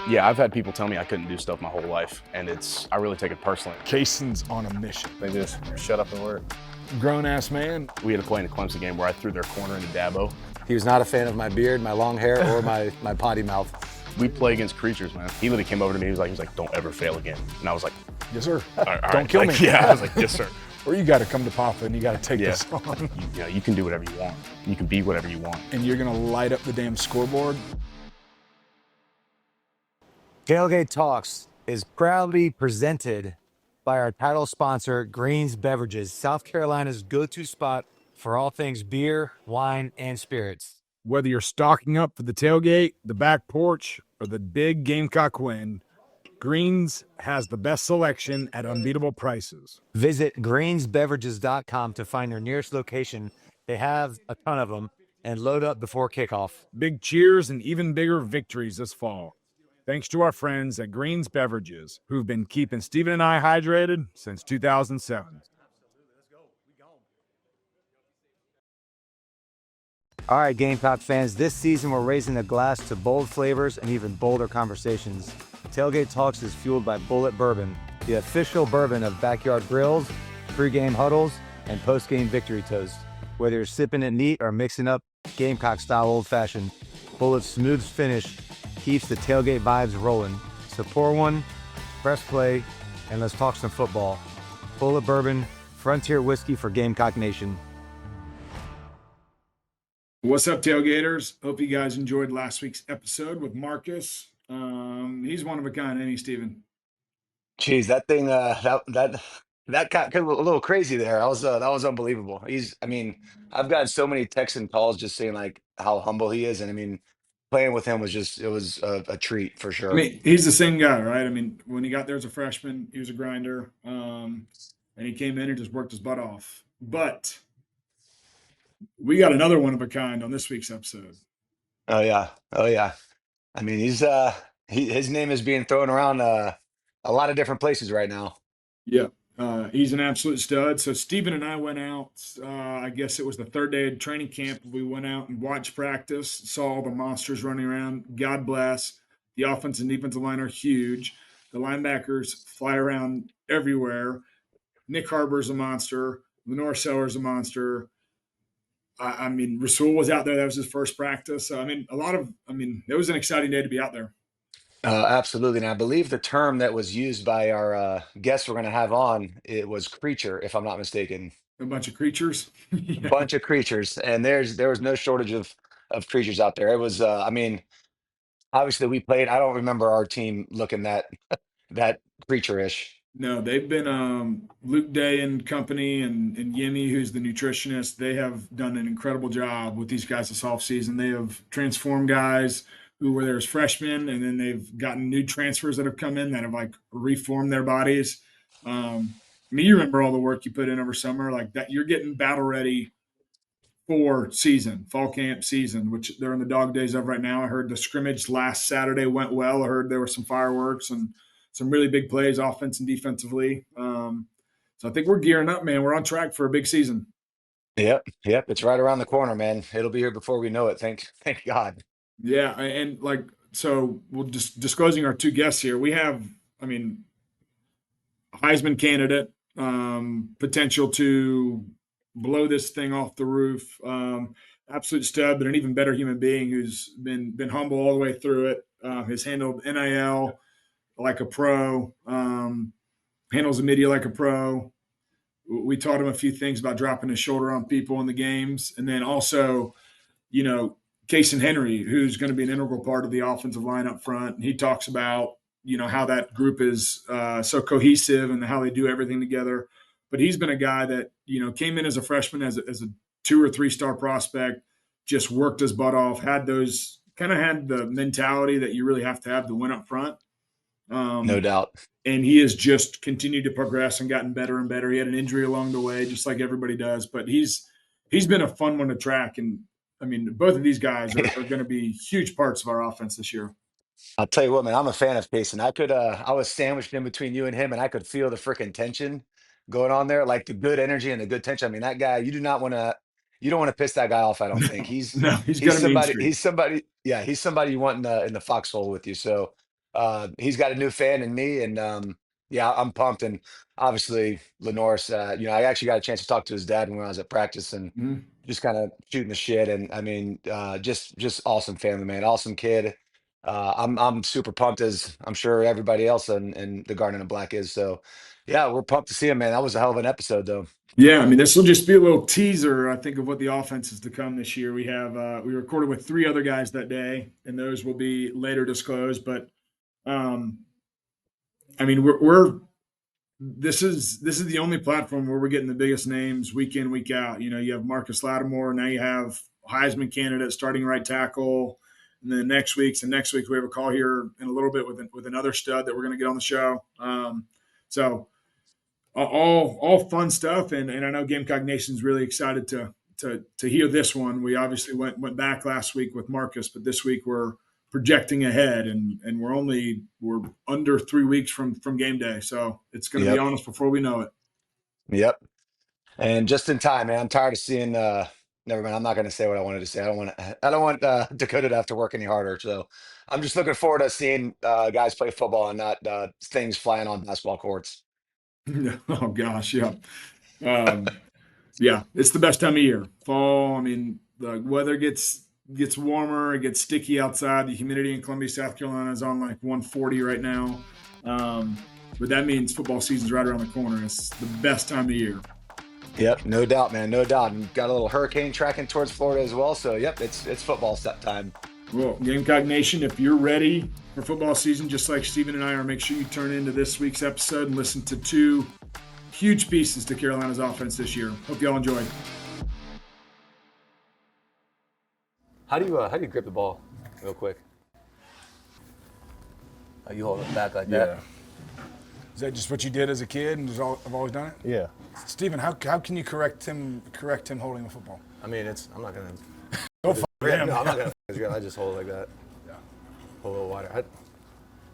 Yeah, I've had people tell me I couldn't do stuff my whole life, and I really take it personally. Cason's on a mission. They just shut up and work. Grown-ass man. We had a play in a Clemson game where I threw their corner into Dabo. He was not a fan of my beard, my long hair, or my potty mouth. We play against creatures, man. He literally came over to me, he was like, don't ever fail again. And I was like, Yes, sir. all right, Don't kill like, me. Yeah, I was like, yes, sir. Or you got to come to Papa and you got to take this on. You can do whatever you want. You can be whatever you want. And you're going to light up the damn scoreboard. Tailgate Talks is proudly presented by our title sponsor, Greens Beverages, South Carolina's go-to spot for all things beer, wine, and spirits. Whether you're stocking up for the tailgate, the back porch, or the big Gamecock win, Greens has the best selection at unbeatable prices. Visit greensbeverages.com to find their nearest location. They have a ton of them, and load up before kickoff. Big cheers and even bigger victories this fall. Thanks to our friends at Greens Beverages, who've been keeping Steven and I hydrated since 2007. All right, Gamecock fans, this season we're raising the glass to bold flavors and even bolder conversations. Tailgate Talks is fueled by Bullet Bourbon, the official bourbon of backyard grills, pregame huddles, and postgame victory toast. Whether you're sipping it neat or mixing up Gamecock-style old-fashioned, Bullet's smooth finish keeps the tailgate vibes rolling. So pour one, press play, and let's talk some football. Bullet Bourbon, frontier whiskey for Gamecock Nation. What's up, tailgaters? Hope you guys enjoyed last week's episode with Marcus. He's one of a kind, ain't he, Steven? Jeez, that thing, that got a little crazy there. That was unbelievable. I've gotten so many texts and calls just saying like how humble he is, and playing with him was a treat for I sure. mean, he's the same guy, right? I mean, when he got there as a freshman, he was a grinder, and he came in and just worked his butt off. But we got another one of a kind on this week's episode. Oh yeah, oh yeah. His name is being thrown around a lot of different places right now. Yeah, he's an absolute stud. So Steven and I went out. I guess it was the third day of training camp. We went out and watched practice, saw all the monsters running around. God bless. The offense and defensive line are huge. The linebackers fly around everywhere. Nick Harbor's a monster. LaNorris Sellers a monster. Rasul was out there. That was his first practice. So, it was an exciting day to be out there. Absolutely. And I believe the term that was used by our guest we're going to have on, it was creature, if I'm not mistaken. A bunch of creatures. A bunch of creatures. And there was no shortage of creatures out there. It was, obviously we played. I don't remember our team looking that creature-ish. No, they've been Luke Day and company and Yemi, who's the nutritionist. They have done an incredible job with these guys this offseason. They have transformed guys who were there as freshmen, and then they've gotten new transfers that have come in that have like reformed their bodies. You remember all the work you put in over summer, like that. You're getting battle ready for fall camp season, which they're in the dog days of right now. I heard the scrimmage last Saturday went well. I heard there were some fireworks and some really big plays, offense and defensively. So I think we're gearing up, man. We're on track for a big season. Yep. It's right around the corner, man. It'll be here before we know it. Thank God. Yeah, and so we'll just disclosing our two guests here. We have, Heisman candidate, potential to blow this thing off the roof. Absolute stud, but an even better human being who's been humble all the way through it. Has handled NIL like a pro, handles the media like a pro. We taught him a few things about dropping his shoulder on people in the games. And then also, Cason Henry, who's going to be an integral part of the offensive line up front. And he talks about, how that group is so cohesive and how they do everything together. But he's been a guy that, came in as a freshman as a 2 or 3 star prospect, just worked his butt off, had the mentality that you really have to win up front. No doubt. And he has just continued to progress and gotten better and better. He had an injury along the way, just like everybody does, but he's been a fun one to track. And both of these guys are going to be huge parts of our offense this year. I'll tell you what, man, I'm a fan of Payson. I was sandwiched in between you and him, and I could feel the freaking tension going on there, like the good energy and the good tension. That guy, you don't want to piss that guy off. I don't think No, he's got a mean streak. He's somebody you want in the foxhole with you. So he's got a new fan in me, and yeah, I'm pumped. And obviously, LaNorris, I actually got a chance to talk to his dad when I was at practice, and Mhm. just kind of shooting the shit. And I mean, just awesome family, man, awesome kid. I'm super pumped, as I'm sure everybody else in the Garden of Black is. So, yeah, we're pumped to see him, man. That was a hell of an episode, though. Yeah, I mean, this will just be a little teaser, I think, of what the offense is to come this year. We recorded with 3 other guys that day, and those will be later disclosed. But um, I mean, we're this is the only platform where we're getting the biggest names week in, week out. You know, you have Marcus Lattimore, now you have Heisman candidate starting right tackle, and then next week we have a call here in a little bit with another stud that we're going to get on the show. So all fun stuff, and I know Gamecock Nation's really excited to hear this one. We obviously went back last week with Marcus, but this week we're projecting ahead, and we're under 3 weeks from game day, so it's going to be Yep. on us before we know it. Yep. And just in time, man. I'm tired of seeing. Never mind. I'm not going to say what I wanted to say. I don't want Dakota to have to work any harder. So I'm just looking forward to seeing guys play football and not things flying on basketball courts. Oh gosh, yeah. Um, yeah, it's the best time of year. Fall. I mean, the weather gets warmer. It gets sticky outside. The humidity in Columbia, South Carolina, is on like 140 right now. But that means football season's right around the corner. It's the best time of year. Yep, no doubt, man, no doubt. And got a little hurricane tracking towards Florida as well. So yep, it's football set time. Well, Gamecock Nation, if you're ready for football season, just like Steven and I are, make sure you turn into this week's episode and listen to 2 huge pieces to Carolina's offense this year. Hope y'all enjoy. How do you grip the ball, real quick? You hold it back like that. Is that just what you did as a kid and I've always done it? Yeah. Steven, how can you correct him holding the football? I mean, I'm not gonna. Go for him. No, I'm not gonna. I just hold it like that. Yeah. Hold a little wider.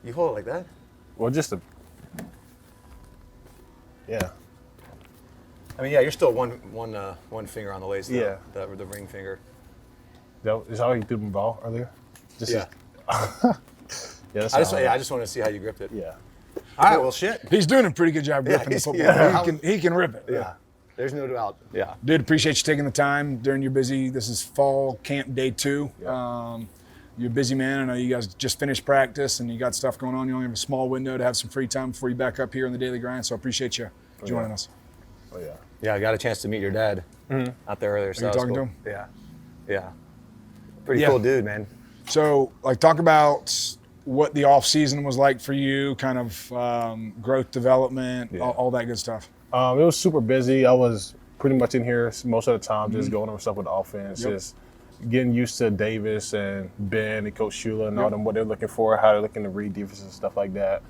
You hold it like that? Well, yeah. I mean, yeah, you're still one finger on the lace. Yeah. The ring finger. That is how you threw the ball earlier? Yeah. Yeah, that's I just want to see how you gripped it. Yeah. All right. Well, shit. He's doing a pretty good job gripping the football. He can rip it. Yeah. There's no doubt. Yeah. Dude, appreciate you taking the time during your busy. This is fall camp day 2. Yeah. You're a busy man. I know you guys just finished practice and you got stuff going on. You only have a small window to have some free time before you back up here in the daily grind. So I appreciate you joining us. Oh, yeah. Yeah, I got a chance to meet your dad out there earlier. Are you talking to him? Yeah. Yeah. Pretty cool dude, man. So, talk about what the off season was like for you, kind of growth development, all that good stuff. It was super busy. I was pretty much in here most of the time, just going over stuff with the offense, just getting used to Davis and Ben and Coach Shula and all them, what they're looking for, how they're looking to read defenses and stuff like that.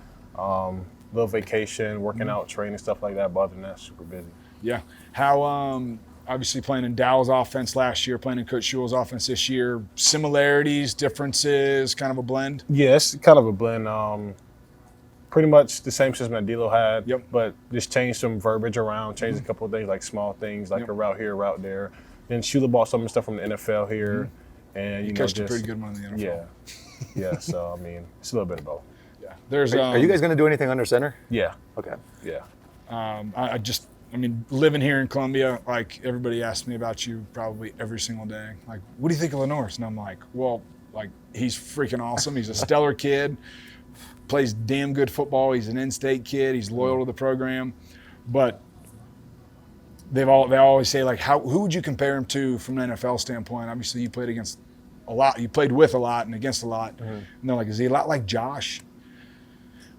Little vacation, working out, training, stuff like that. But other than that, super busy. Yeah. How, obviously playing in Dowell's offense last year, playing in Coach Shula's offense this year, similarities, differences, kind of a blend? Yeah, it's kind of a blend. Pretty much the same system that D'Lo had, but just changed some verbiage around, changed a couple of things, like small things, like a route here, a route there. Then Shula bought some stuff from the NFL here. And, you coached a pretty good one in the NFL. Yeah. Yeah, so, I mean, it's a little bit of both. Yeah. There's, are you guys going to do anything under center? Yeah. Okay. Yeah. I mean, living here in Columbia, like, everybody asks me about you probably every single day. Like, what do you think of LaNorris? And I'm like, well, he's freaking awesome. He's a stellar kid, plays damn good football. He's an in-state kid. He's loyal to the program. But they always say, like, who would you compare him to from an NFL standpoint? Obviously, you played against a lot. You played with a lot and against a lot. And they're like, is he a lot like Josh?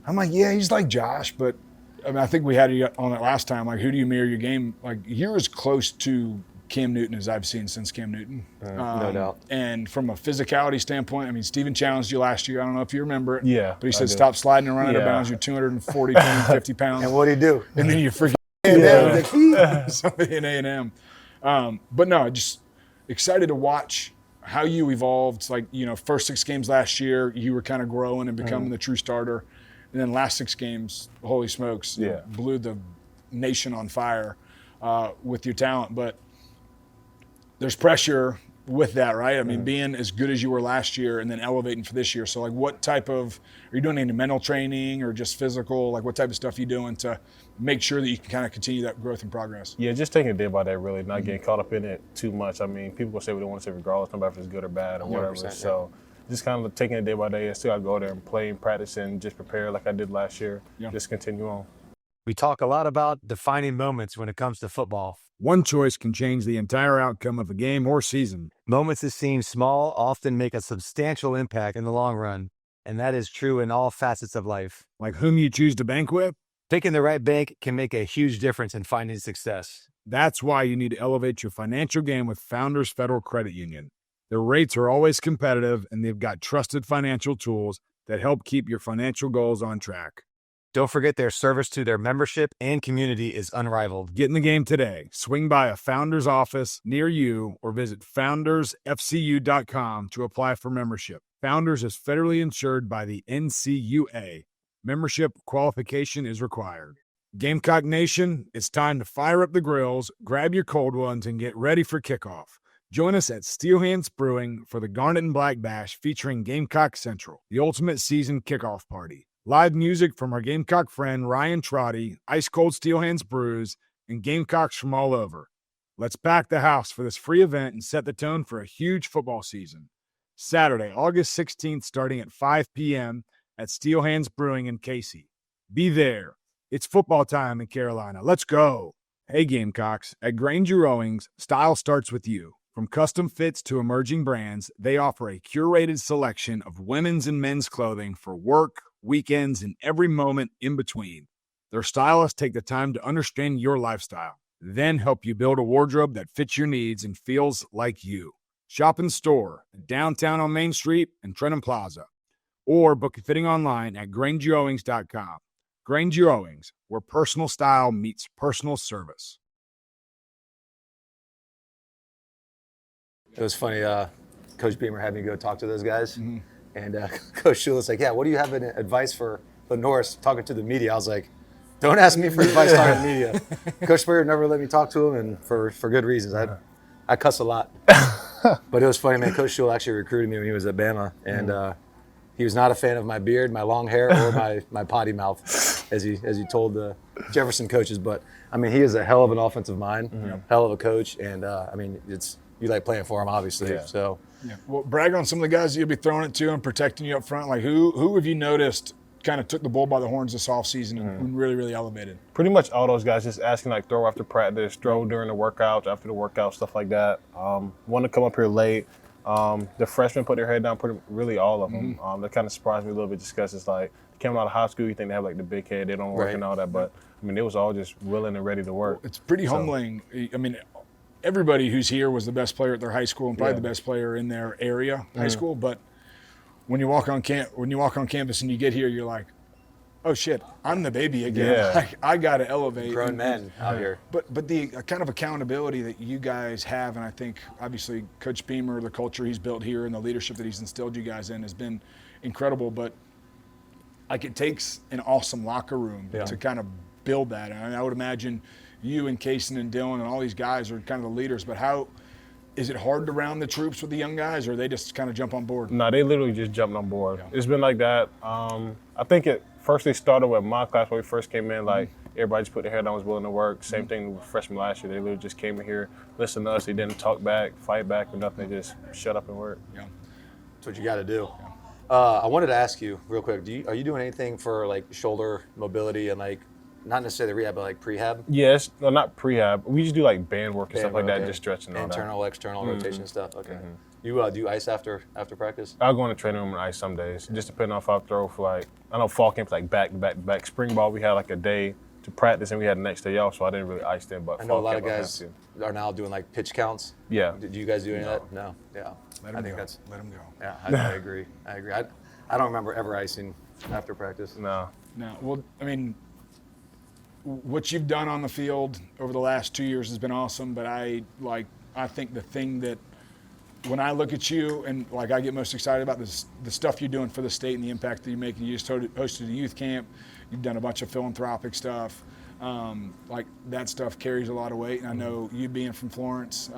I'm like, yeah, he's like Josh, but I mean, I think we had you on it last time. Like, who do you mirror your game? Like, you're as close to Cam Newton as I've seen since Cam Newton. No doubt. And from a physicality standpoint, I mean, Steven challenged you last year. I don't know if you remember it. Yeah. But he said, stop sliding and running out of bounds. You're 240, 250 pounds. And what do you do? And then you freaking somebody in A&M. But no, just excited to watch how you evolved. Like, first 6 games last year, you were kind of growing and becoming the true starter. And then last 6 games, holy smokes, blew the nation on fire with your talent. But there's pressure with that, right? I mean, being as good as you were last year and then elevating for this year. So, like, what type of – are you doing any mental training or just physical? Like, what type of stuff are you doing to make sure that you can kind of continue that growth and progress? Yeah, just taking it day by day, really, not getting caught up in it too much. I mean, people will say what they want to say regardless, no matter if it's good or bad or whatever. So just kind of taking it day by day. I still got to go there and play and practice and just prepare like I did last year. Yeah. Just continue on. We talk a lot about defining moments when it comes to football. One choice can change the entire outcome of a game or season. Moments that seem small often make a substantial impact in the long run, and that is true in all facets of life. Like whom you choose to bank with? Picking the right bank can make a huge difference in finding success. That's why you need to elevate your financial game with Founders Federal Credit Union. Their rates are always competitive, and they've got trusted financial tools that help keep your financial goals on track. Don't forget their service to their membership and community is unrivaled. Get in the game today. Swing by a Founders office near you or visit foundersfcu.com to apply for membership. Founders is federally insured by the NCUA. Membership qualification is required. Gamecock Nation, it's time to fire up the grills, grab your cold ones, and get ready for kickoff. Join us at Steel Hands Brewing for the Garnet and Black Bash featuring Gamecock Central, the ultimate season kickoff party. Live music from our Gamecock friend Ryan Trotty, Ice Cold Steel Hands Brews, and Gamecocks from all over. Let's pack the house for this free event and set the tone for a huge football season. Saturday, August 16th, starting at 5 p.m. at Steel Hands Brewing in Casey. Be there. It's football time in Carolina. Let's go. Hey, Gamecocks. At Granger Owings, style starts with you. From custom fits to emerging brands, they offer a curated selection of women's and men's clothing for work, weekends, and every moment in between. Their stylists take the time to understand your lifestyle, then help you build a wardrobe that fits your needs and feels like you. Shop in store, downtown on Main Street and Trenton Plaza, or book a fitting online at grangerowings.com. Granger Owings, where personal style meets personal service. It was funny, Coach Beamer had me go talk to those guys, and Coach Shula's like, yeah, what do you have in advice for LaNorris talking to the media? I was like, don't ask me for advice talking to the media. Coach Spurrier never let me talk to him, and for good reasons. I cuss a lot. But it was funny, man. Coach Shula actually recruited me when he was at Bama, and he was not a fan of my beard, my long hair, or my potty mouth, as he told the Jefferson coaches. But, I mean, he is a hell of an offensive mind, hell of a coach, and, I mean, you like playing for him, obviously. Yeah. So, well, brag on some of the guys that you'll be throwing it to and protecting you up front. Like, who have you noticed kind of took the bull by the horns this offseason and really, really elevated? Pretty much all those guys just asking, like, throw after practice, throw during the workouts, after the workout, stuff like that. Want to come up here late. The freshmen put their head down, really all of them. That kind of surprised me a little bit just because it's like, coming out of high school, you think they have, like, the big head, they don't work and all that. But, I mean, it was all just willing and ready to work. It's pretty humbling. I mean, everybody who's here was the best player at their high school and probably the best player in their area, high school. But when you walk on campus and you get here, you're like, oh shit, I'm the baby again. Yeah. I got to elevate. Grown men out here. But the kind of accountability that you guys have, and I think obviously Coach Beamer, the culture he's built here and the leadership that he's instilled you guys in has been incredible. But like it takes an awesome locker room to kind of build that. And I would imagine you and Cason and Dylan and all these guys are kind of the leaders, but how is it hard to round the troops with the young guys, or they just kind of jump on board? No, they literally just jumped on board. Yeah. It's been like that. I think first they started with my class when we first came in, like everybody just put their head down, was willing to work. Same thing with freshmen last year. They literally just came in here, listened to us. They didn't talk back, fight back, or nothing. They just shut up and work. Yeah, that's what you got to do. Yeah. I wanted to ask you real quick, are you doing anything for like shoulder mobility and like, not necessarily rehab, but like prehab? Yes, no, not prehab. We just do like band work and stuff like that, just stretching all that. Internal, external rotation stuff. Okay. You do ice after practice? I'll go in the training room and ice some days, just depending on if I throw for like, I know fall camp like back to back. Spring ball, we had like a day to practice and we had the next day off, so I didn't really ice then. But I know a lot of guys are now doing like pitch counts. Yeah. Did you guys do any of that? No. Yeah. Let them go. Yeah, I agree. I don't remember ever icing after practice. No. Well, I mean, what you've done on the field over the last 2 years has been awesome, but I think the thing that when I look at you and like I get most excited about is the stuff you're doing for the state and the impact that you're making. You just hosted a youth camp. You've done a bunch of philanthropic stuff. like that stuff carries a lot of weight. And I know you being from Florence,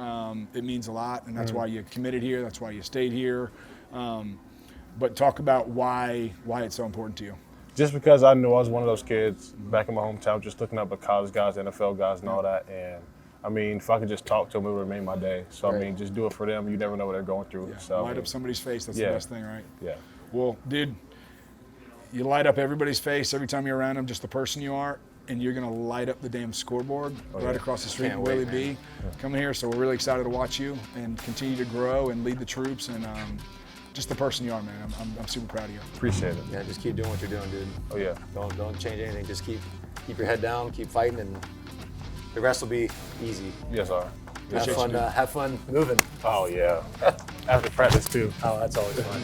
it means a lot, and that's why you committed here. That's why you stayed here. But talk about why it's so important to you. Just because I knew I was one of those kids back in my hometown, just looking up at college guys, NFL guys, and all that. And I mean, if I could just talk to them, it would have made my day. So I mean, just do it for them. You never know what they're going through. Yeah. So Light up somebody's face. That's the best thing, right? Yeah. Well, dude, you light up everybody's face every time you're around them, just the person you are, and you're going to light up the damn scoreboard right across the street in Willie B. Coming here, so we're really excited to watch you and continue to grow and lead the troops, and just the person you are, man. I'm super proud of you. Appreciate it. Yeah, just keep doing what you're doing, dude. Oh, yeah. Don't change anything. Just keep your head down, keep fighting, and the rest will be easy. Yes, sir. Have fun moving. Oh, yeah. After practice, too. Oh, that's always fun.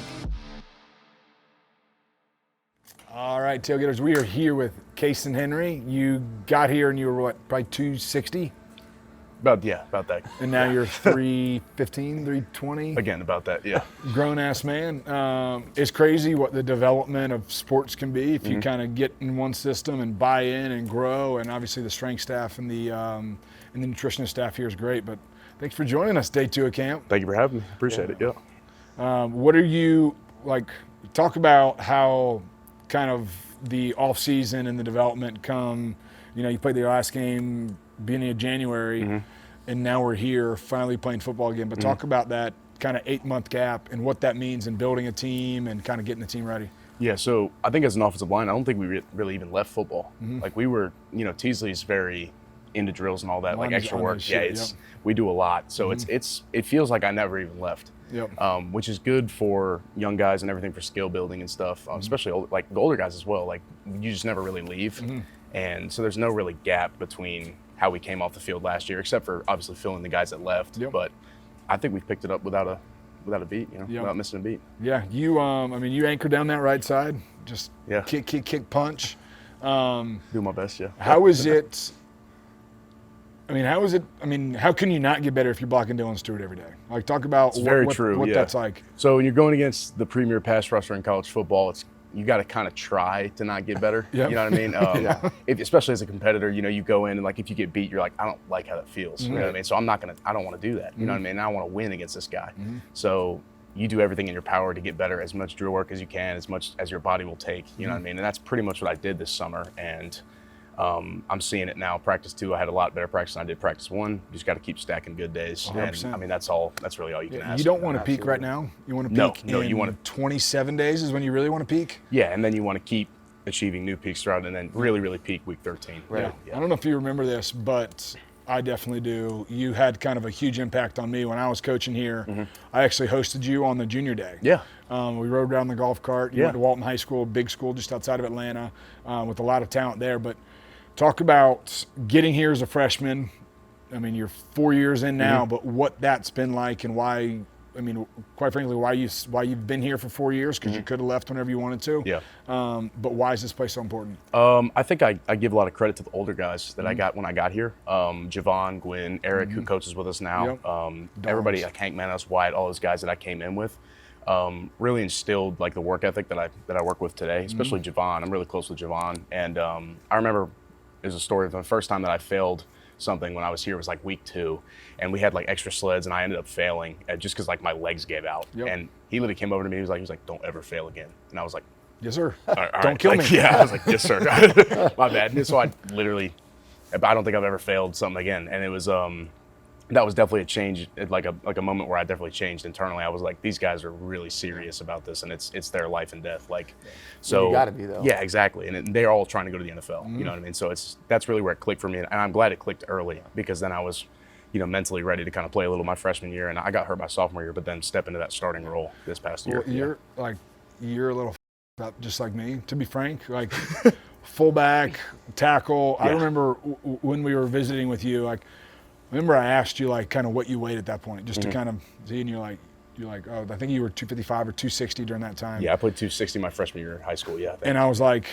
All right, tailgaters, we are here with Cason Henry. You got here and you were what, probably 260? About that. And now you're 315, 320? Again, about that, yeah. Grown-ass man. It's crazy what the development of sports can be if you kind of get in one system and buy in and grow. And obviously the strength staff and the nutritionist staff here is great. But thanks for joining us day 2 of camp. Thank you for having me. Appreciate it, yeah. What are you, like, talk about how kind of the off-season and the development come, you played the last game beginning of January, and now we're here finally playing football again. But talk about that kind of 8-month gap and what that means in building a team and kind of getting the team ready. Yeah, so I think as an offensive line, I don't think we really even left football. Like we were, Teasley's very into drills and all that, like extra work. We do a lot. So it feels like I never even left. Which is good for young guys and everything for skill building and stuff, especially like the older guys as well. Like you just never really leave. And so there's no really gap between how we came off the field last year, except for obviously filling the guys that left. But I think we've picked it up without a beat, without missing a beat. Yeah, you you anchor down that right side, just kick, punch. Do my best, yeah. How is it? How can you not get better if you're blocking Dylan Stewart every day? Like, talk about what that's like. So when you're going against the premier pass rusher in college football, you got to kind of try to not get better. You know what I mean? Especially as a competitor, you go in and like if you get beat, you're like, I don't like how that feels. You know what I mean? So I don't want to do that. You know what I mean? I want to win against this guy. So you do everything in your power to get better, as much drill work as you can, as much as your body will take. You know what I mean? And that's pretty much what I did this summer. And I'm seeing it now. Practice 2, I had a lot better practice than I did practice 1. You just got to keep stacking good days. 100%. And that's really all you can ask. You don't want to peak right now. You want to peak you want to 27 days is when you really want to peak. Yeah, and then you want to keep achieving new peaks throughout, and then really peak week 13. Right. Yeah. I don't know if you remember this, but I definitely do. You had kind of a huge impact on me when I was coaching here. I actually hosted you on the junior day. Yeah. We rode around the golf cart. You went to Walton High School, big school just outside of Atlanta, with a lot of talent there. But talk about getting here as a freshman. I mean, you're 4 years in now, but what that's been like and why, quite frankly, why you've been here for 4 years, because you could have left whenever you wanted to. Yeah. But why is this place so important? I think I give a lot of credit to the older guys that I got when I got here. Javon, Gwynn, Eric, who coaches with us now. Everybody, like Hank Manos, Wyatt, all those guys that I came in with. Really instilled like the work ethic that I work with today, especially Javon. I'm really close with Javon. And I remember there's a story of the first time that I failed something when I was here. It was like week 2, and we had like extra sleds, and I ended up failing just because like my legs gave out. And he literally came over to me. He was like, "Don't ever fail again." And I was like, "Yes, sir. All Don't kill me." Yeah, I was like, "Yes, sir." My bad. And so I don't think I've ever failed something again. And it was that was definitely a change, like a moment where I definitely changed internally. I was like, these guys are really serious about this, and it's their life and death. Like, so you got to be though. Yeah, exactly. And they're all trying to go to the NFL. You know what I mean? So that's really where it clicked for me, and I'm glad it clicked early, because then I was, mentally ready to kind of play a little my freshman year, and I got hurt my sophomore year, but then step into that starting role this past year. Well, you're a little up just like me, to be frank. Like fullback, tackle. I remember when we were visiting with you, like. Remember I asked you like kind of what you weighed at that point, just to kind of see, and you're like, oh, I think you were 255 or 260 during that time. Yeah, I played 260 my freshman year in high school. Yeah. And I was like,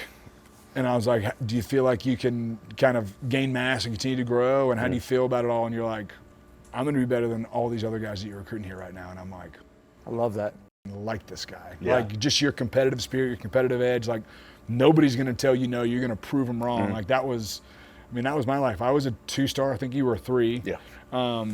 do you feel like you can kind of gain mass and continue to grow? And how do you feel about it all? And you're like, I'm going to be better than all these other guys that you're recruiting here right now. And I'm like, I love that. I like this guy. Yeah. Like just your competitive spirit, your competitive edge. Like nobody's going to tell you no. You're going to prove them wrong. Like that was. I mean, that was my life. I was a 2-star. I think you were a 3. Yeah.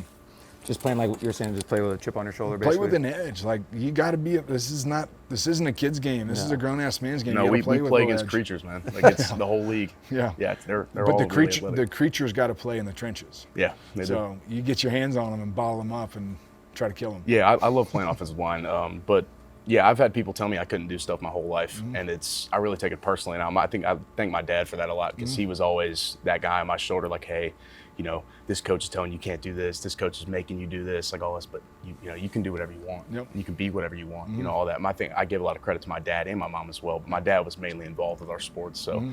Just playing like you're saying, just play with a chip on your shoulder, Play basically. with an edge. Like, you got to be. This isn't a kid's game. This is a grown ass man's game. No, you we play play against edge. creatures, man. Like, it's the whole league. Yeah. Yeah, they're But all the really athletic. the creatures got to play in the trenches. Yeah, they do. So you get your hands on them and ball them up and try to kill them. Yeah, I love playing offensive line, but yeah, I've had people tell me I couldn't do stuff my whole life, and I really take it personally now. I thank my dad for that a lot, because he was always that guy on my shoulder, like, hey, you know, this coach is telling you can't do this, this coach is making you do this, like all this, but you know, you can do whatever you want. Yep. You can be whatever you want, you know, all that. I give a lot of credit to my dad and my mom as well, but my dad was mainly involved with our sports, so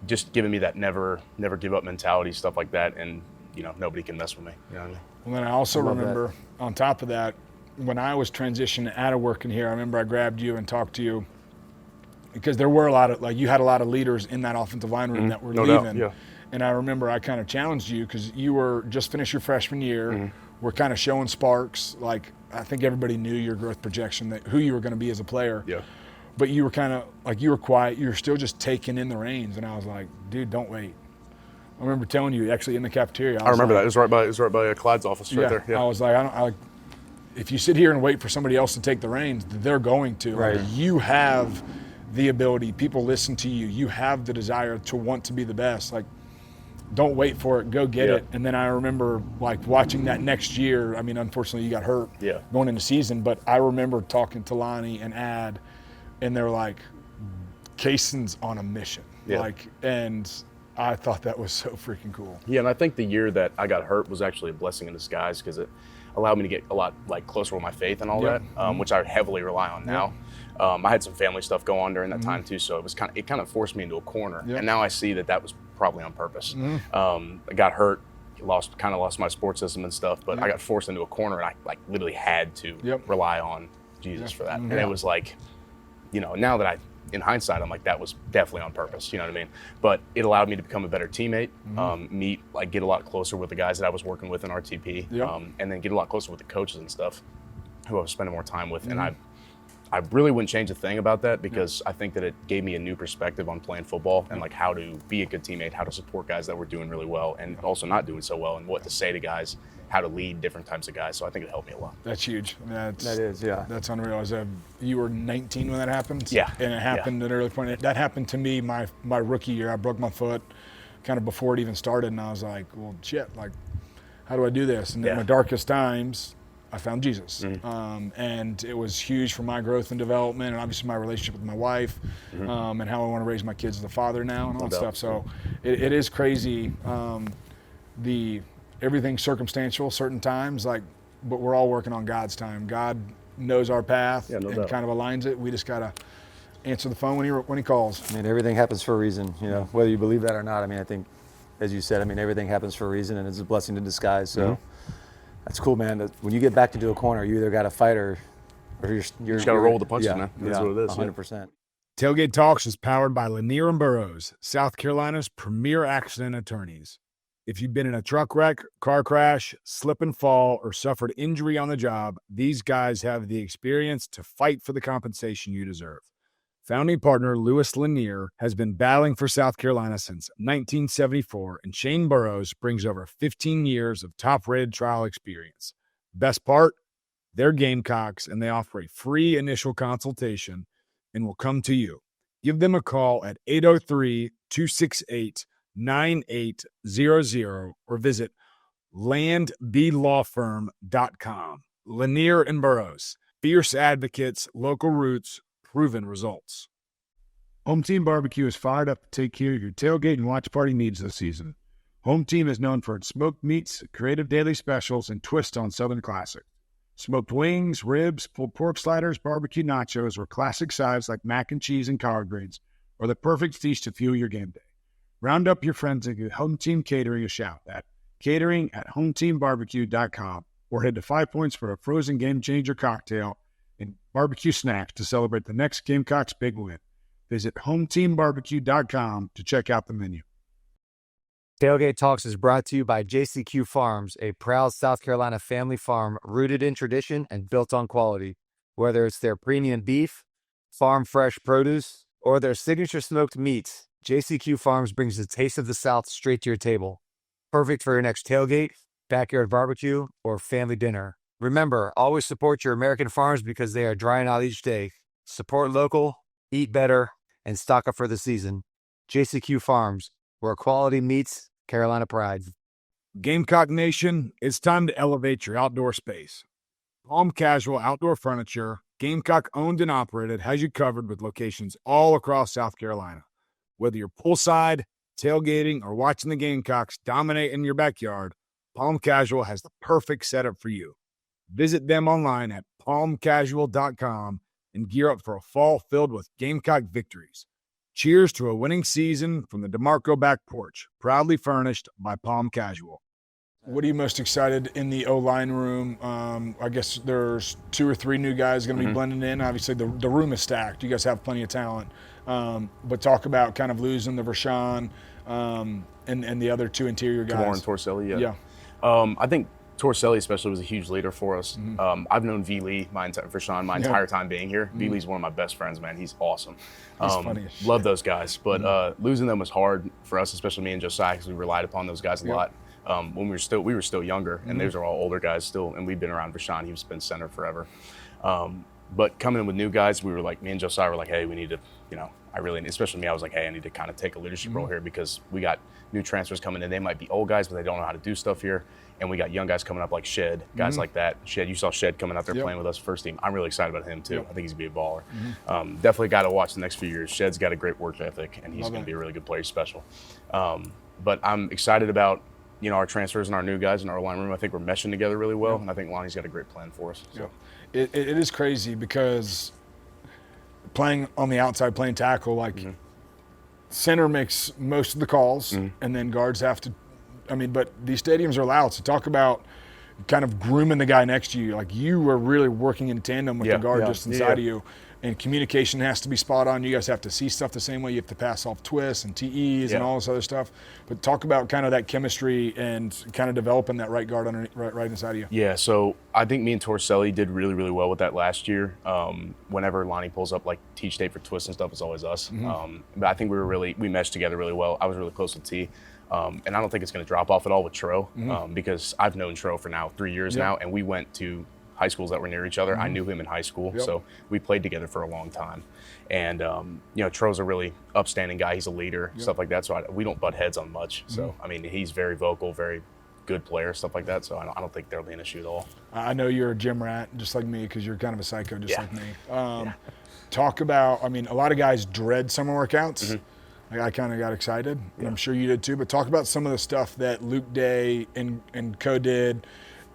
just giving me that never give up mentality, stuff like that, and you know, nobody can mess with me. You know what I mean? And then I also remember, on top of that, when I was transitioning out of working here, I remember I grabbed you and talked to you, because there were a lot of, like, you had a lot of leaders in that offensive line room that were No leaving. doubt, yeah. And I remember I kind of challenged you, because you were just finished your freshman year. We're kind of showing sparks. Like, I think everybody knew your growth projection, that who you were going to be as a player. Yeah. But you were kind of like, you were quiet. You were still just taking in the reins. And I was like, dude, don't wait. I remember telling you, actually, in the cafeteria. I remember that. It was right by Clyde's office right there. Yeah. I was like, if you sit here and wait for somebody else to take the reins, they're going to. Right. Like, you have the ability. People listen to you. You have the desire to want to be the best. Like, don't wait for it. Go get it. And then I remember, like, watching that next year. I mean, unfortunately, you got hurt going into season. But I remember talking to Lonnie and Ad, and they're like, Cason's on a mission. Yeah. Like, and I thought that was so freaking cool. Yeah, and I think the year that I got hurt was actually a blessing in disguise, because it allowed me to get a lot, like, closer with my faith and all that, which I heavily rely on now. I had some family stuff go on during that time too, so it kind of forced me into a corner. And now I see that was probably on purpose. I got hurt, lost my sports system and stuff, but I got forced into a corner, and I literally had to rely on Jesus for that. And it was like, you know, now that in hindsight, I'm like, that was definitely on purpose, you know what I mean? But it allowed me to become a better teammate, get a lot closer with the guys that I was working with in RTP, and then get a lot closer with the coaches and stuff who I was spending more time with. And I really wouldn't change a thing about that, because I think that it gave me a new perspective on playing football and like how to be a good teammate, how to support guys that were doing really well and also not doing so well, and what to say to guys, how to lead different types of guys. So I think it helped me a lot. That's huge. That is, yeah. That's unreal. You were 19 when that happened? Yeah. And it happened at an early point. That happened to me my rookie year. I broke my foot kind of before it even started, and I was like, well, shit, like, how do I do this? And in my darkest times, I found Jesus. And it was huge for my growth and development, and obviously my relationship with my wife, and how I want to raise my kids as a father now and all that stuff. So it is crazy. Everything's circumstantial certain times, like, but we're all working on God's time. God knows our path and kind of aligns it. We just got to answer the phone when he calls. I mean, everything happens for a reason, you know, whether you believe that or not. I mean, I think, as you said, I mean, everything happens for a reason, and it's a blessing in disguise. So that's cool, man. When you get back into a corner, you either got to fight or you're just got to roll with the punches, man. That's what it is. 100%. Tailgate Talks is powered by Lanier & Burroughs, South Carolina's premier accident attorneys. If you've been in a truck wreck, car crash, slip and fall, or suffered injury on the job, these guys have the experience to fight for the compensation you deserve. Founding partner Louis Lanier has been battling for South Carolina since 1974, and Shane Burroughs brings over 15 years of top-rated trial experience. Best part? They're Gamecocks, and they offer a free initial consultation and will come to you. Give them a call at 803-268-9800 or visit landblawfirm.com. Lanier & Burroughs, fierce advocates, local roots, proven results. Home Team Barbecue is fired up to take care of your tailgate and watch party needs this season. Home Team is known for its smoked meats, creative daily specials, and twists on Southern classic. Smoked wings, ribs, pulled pork sliders, barbecue nachos, or classic sides like mac and cheese and collard greens are the perfect feast to fuel your game day. Round up your friends and give Home Team Catering a shout at catering@hometeambarbecue.com or head to 5 Points for a frozen game changer cocktail and barbecue snacks to celebrate the next Gamecocks big win. Visit hometeambarbecue.com to check out the menu. Tailgate Talks is brought to you by JCQ Farms, a proud South Carolina family farm rooted in tradition and built on quality. Whether it's their premium beef, farm fresh produce, or their signature smoked meats, JCQ Farms brings the taste of the South straight to your table. Perfect for your next tailgate, backyard barbecue, or family dinner. Remember, always support your American farms because they are drying out each day. Support local, eat better, and stock up for the season. JCQ Farms, where quality meets Carolina pride. Gamecock Nation, it's time to elevate your outdoor space. Palm Casual Outdoor Furniture, Gamecock owned and operated, has you covered with locations all across South Carolina. Whether you're poolside, tailgating, or watching the Gamecocks dominate in your backyard, Palm Casual has the perfect setup for you. Visit them online at palmcasual.com and gear up for a fall filled with Gamecock victories. Cheers to a winning season from the DeMarco back porch, proudly furnished by Palm Casual. What are you most excited in the O-line room? I guess there's 2 or 3 new guys going to be blending in. Obviously, the room is stacked. You guys have plenty of talent. But talk about kind of losing the Vershawn and the other 2 interior guys. Kamar and Torselli, yeah. I think Torselli especially was a huge leader for us. I've known V. Lee Vershawn my entire time being here. V. Lee's one of my best friends, man. He's awesome. He's funny as shit. Love those guys. But losing them was hard for us, especially me and Josiah, because we relied upon those guys a lot. When we were still younger, and those are all older guys still, and we've been around Vershawn. He's been center forever. But coming in with new guys, we were like, me and Josiah were like, hey, we need to, especially me, I was like, hey, I need to kind of take a leadership role here because we got new transfers coming in. They might be old guys, but they don't know how to do stuff here. And we got young guys coming up like Shed, guys like that. Shed, you saw Shed coming out there playing with us first team. I'm really excited about him too. I think he's gonna be a baller. Definitely got to watch the next few years. Shed's got a great work ethic, and he's gonna be a really good player, special. But I'm excited about our transfers and our new guys in our line room. I think we're meshing together really well, and I think Lonnie's got a great plan for us. So. It is crazy because playing on the outside, playing tackle, like center makes most of the calls, and then guards have to. But these stadiums are loud. So talk about kind of grooming the guy next to you. Like you were really working in tandem with the guard just inside of you. And communication has to be spot on. You guys have to see stuff the same way. You have to pass off twists and TEs and all this other stuff. But talk about kind of that chemistry and kind of developing that right guard right inside of you. Yeah, so I think me and Torselli did really, really well with that last year. Whenever Lonnie pulls up like teach tape for twists and stuff, it's always us. But I think we meshed together really well. I was really close with T. And I don't think it's going to drop off at all with Tro because I've known Tro for now 3 years now, and we went to high schools that were near each other. I knew him in high school, so we played together for a long time. And Tro's a really upstanding guy. He's a leader, stuff like that. So we don't butt heads on much. So he's very vocal, very good player, stuff like that. So I don't think there'll be an issue at all. I know you're a gym rat, just like me, because you're kind of a psycho, just like me. Talk about. A lot of guys dread summer workouts. I kind of got excited, and I'm sure you did too. But talk about some of the stuff that Luke Day and Co did,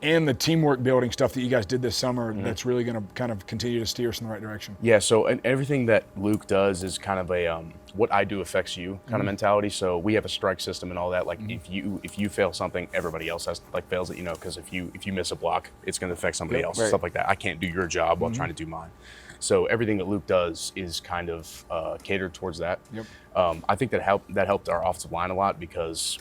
and the teamwork building stuff that you guys did this summer that's really going to kind of continue to steer us in the right direction. Yeah, so and everything that Luke does is kind of a what I do affects you kind of mentality. So we have a strike system and all that. Like if you fail something, everybody else fails it, because if you miss a block, it's going to affect somebody else, stuff like that. I can't do your job while trying to do mine. So everything that Luke does is kind of catered towards that. I think that helped our offensive line a lot because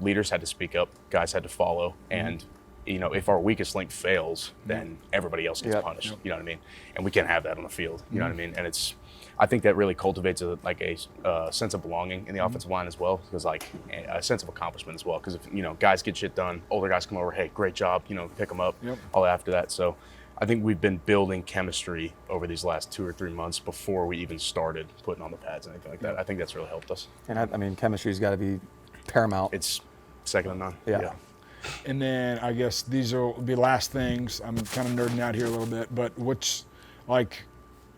leaders had to speak up, guys had to follow, and if our weakest link fails, then everybody else gets punished. You know what I mean? And we can't have that on the field. You know what I mean? And I think that really cultivates a sense of belonging in the offensive line as well, because a sense of accomplishment as well. Because if guys get shit done, older guys come over, hey, great job, pick them up, all after that. So I think we've been building chemistry over these last 2 or 3 months before we even started putting on the pads and anything like that. I think that's really helped us. And chemistry's got to be paramount. It's second to none. Yeah. And then I guess these will be last things. I'm kind of nerding out here a little bit, but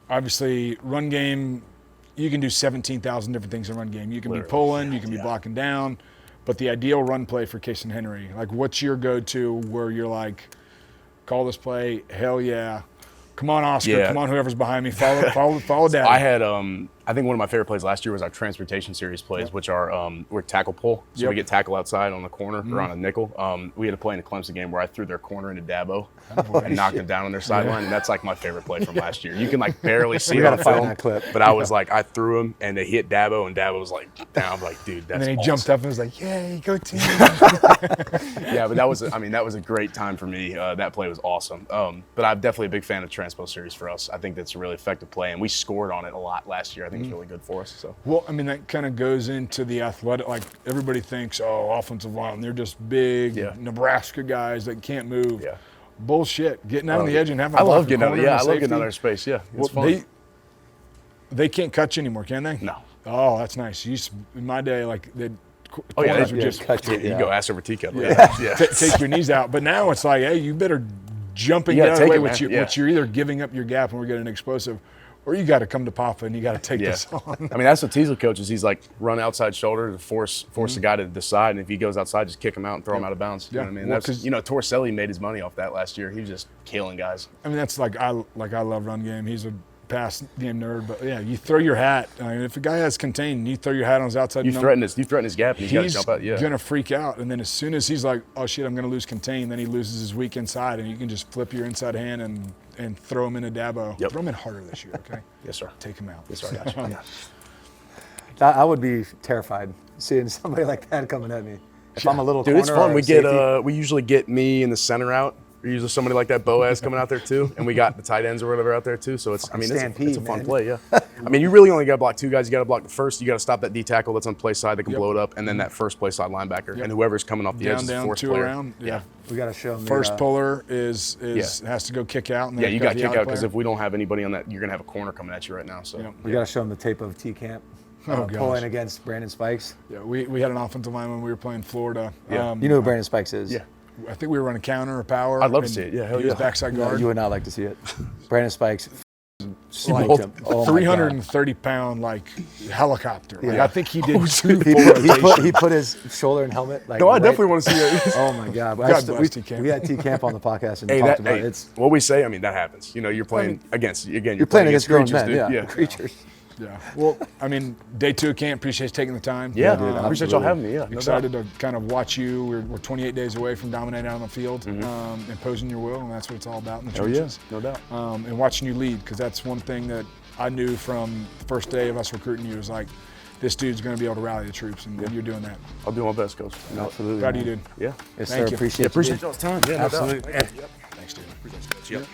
obviously run game, you can do 17,000 different things in run game. You can be pulling, you can be blocking down, but the ideal run play for Cason Henry, what's your go-to where you're like, call this play, hell yeah. Come on, Oscar. Come on, whoever's behind me. Follow down. I had, I think one of my favorite plays last year was our transportation series plays, which are we're tackle pull. So we get tackle outside on the corner or on a nickel. We had a play in a Clemson game where I threw their corner into Dabo and knocked him down on their sideline. And that's my favorite play from last year. You can barely see it on film, but I was I threw him and they hit Dabo and Dabo was down. I'm like, dude, that's And then he awesome. jumped up and was like, yay, go team. Yeah, but that was a great time for me. That play was awesome. But I'm definitely a big fan of transpo series for us. I think that's a really effective play, and we scored on it a lot last year. I think think is really good for us. So. Well, I mean, that kind of goes into the athletic. Like everybody thinks, oh, offensive line, they're just big Nebraska guys that can't move. Yeah. Bullshit. Getting out on the edge and having. I love getting out. Yeah, I love getting out of their space. Yeah, it's fun. They can't cut you anymore, can they? No. Oh, that's nice. In my day, like they. Oh yeah, would just cut you. You go ass over tea kettle. Take your knees out. But now it's like, hey, you better jump and get out of the way. Which you're either giving up your gap when we're getting explosive, or you got to come to Papa and you got to take this on. I mean, that's what Teasley coaches. He's like, run outside shoulder to force the guy to decide, and if he goes outside, just kick him out and throw him out of bounds. You know what I mean? Well, that's Torselli made his money off that last year. He was just killing guys. I mean, that's I love run game. He's a pass game nerd, but yeah, you throw your hat. I mean, if a guy has contained, you throw your hat on his outside. You threaten his gap, and he's got to jump out. Yeah, gonna freak out, and then as soon as he's like, "Oh shit, I'm gonna lose contain," then he loses his weak inside, and you can just flip your inside hand and throw him in a Dabo. Yep. Throw him in harder this year, okay? Yes, sir. Take him out. Yes, sir. I would be terrified seeing somebody like that coming at me. If I'm a little Dude, corner it's fun. or safety. We usually get me in the center out. Or usually somebody like that Boaz coming out there too, and we got the tight ends or whatever out there too. So it's a fun play, yeah. I mean, you really only got to block two guys. You got to block the first. You got to stop that D tackle that's on play side that can blow it up, and then that first play side linebacker, and whoever's coming off the edge is the fourth player. Around. Yeah. We got to show them. First puller has to go kick out. And then you got to kick out because if we don't have anybody on that, you're gonna have a corner coming at you right now. So we got to show them the tape of T Camp. Pulling against Brandon Spikes. Yeah, we had an offensive line when we were playing Florida. Yeah. You know who Brandon Spikes is? Yeah. I think we were running counter or power. I'd love to see it. Yeah, hell yeah. Backside guard. No, you would not like to see it. Brandon Spikes. Like him. Oh 330-pound like helicopter. Like, Yeah. I think he did He put his shoulder and helmet. Like, No, I definitely want to see it. Oh my God! bless T-Camp. We had T Camp on the podcast and talked about it. What we say, I mean, that happens. You know, you're playing against You're playing against grown creatures, men. dude. Yeah, creatures. Yeah. Well, I mean, day 2 of camp. Appreciate you taking the time. Yeah, dude, I appreciate y'all having me. Yeah, Excited to kind of watch you. We're 28 days away from dominating out on the field, imposing your will, and that's what it's all about in the trenches. no doubt. And watching you lead, because that's one thing that I knew from the first day of us recruiting you was like, this dude's going to be able to rally the troops, and you're doing that. I'll do my best, Coach. Absolutely. Proud of you, dude. Yeah. Yes, Thank sir. you. Appreciate Appreciate y'all's time. Yeah, no doubt. Absolutely. Thanks, dude. Yep.